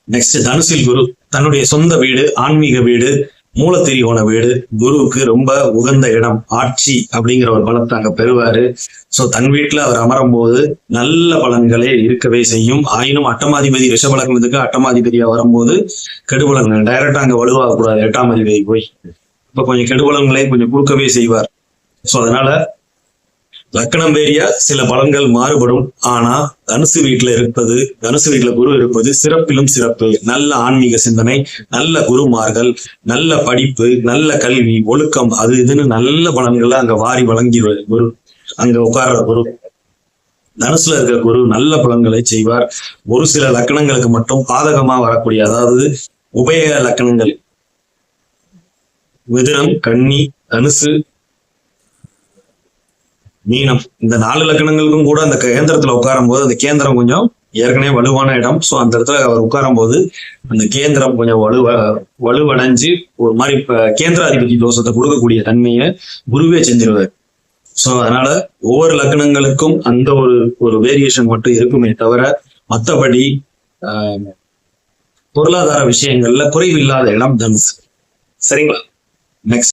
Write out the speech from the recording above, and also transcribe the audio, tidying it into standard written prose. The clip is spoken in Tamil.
நெக்ஸ்ட் தனுசில் குரு தன்னுடைய சொந்த வீடு, ஆன்மீக வீடு, மூலத்திரிகோண வீடு, குருவுக்கு ரொம்ப உகந்த இடம். ஆட்சி அப்படிங்கிற ஒரு பலத்தை அங்க பெறுவாரு. சோ தன் வீட்டுல அவர் அமரும் போது நல்ல பலன்களே இருக்கவே செய்யும். ஆயினும் அட்டமாதிபதி ரிஷபலக்னத்துக்கு அட்டமாதிபதியா வரும்போது கெடுபலன்கள் டைரக்டா அங்க வலுவாக கூடாது. 8ஆம் அதிபதி போய் இப்ப கொஞ்சம் கெடுபலன்களை கொஞ்சம் கொடுக்கவே செய்வார். சோ அதனால லக்கணம் வேறியா சில பலன்கள் மாறுபடும். ஆனா தனுசு வீட்டுல குரு இருப்பது சிறப்பிலும் சிறப்பு. நல்ல ஆன்மீக சிந்தனை, நல்ல குருமார்கள், நல்ல படிப்பு, நல்ல கல்வி, ஒழுக்கம், அது இதுன்னு நல்ல பலன்களை அங்க வாரி வழங்கிடுவார் குரு. அங்க உட்கார்ற குரு, தனுசுல இருக்கிற குரு நல்ல பலன்களை செய்வார். ஒரு சில லக்கணங்களுக்கு மட்டும் பாதகமா வரக்கூடிய, அதாவது உபய லக்கணங்கள் மிதுனம், கன்னி, தனுசு, மீனம், இந்த 4 லக்கணங்களுக்கும் கூட அந்த கேந்திரத்துல உட்காரும் போது, அந்த கேந்திரம் கொஞ்சம் ஏற்கனவே வலுவான இடம். சோ அந்த இடத்துல அவர் உட்காரும் போது அந்த கேந்திரம் கொஞ்சம் வலுவடைஞ்சு ஒரு மாதிரி கேந்திராதிபதி தோஷத்தை கொடுக்கக்கூடிய தன்மையை குருவே செஞ்சிருவார். சோ அதனால ஒவ்வொரு லக்கணங்களுக்கும் அந்த ஒரு வேரியேஷன் மட்டும் இருக்குமே தவிர மற்றபடி பொருளாதார விஷயங்கள்ல குறைவில்லாத இடம் தனுசு. சரிங்களா? நெக்ஸ்ட்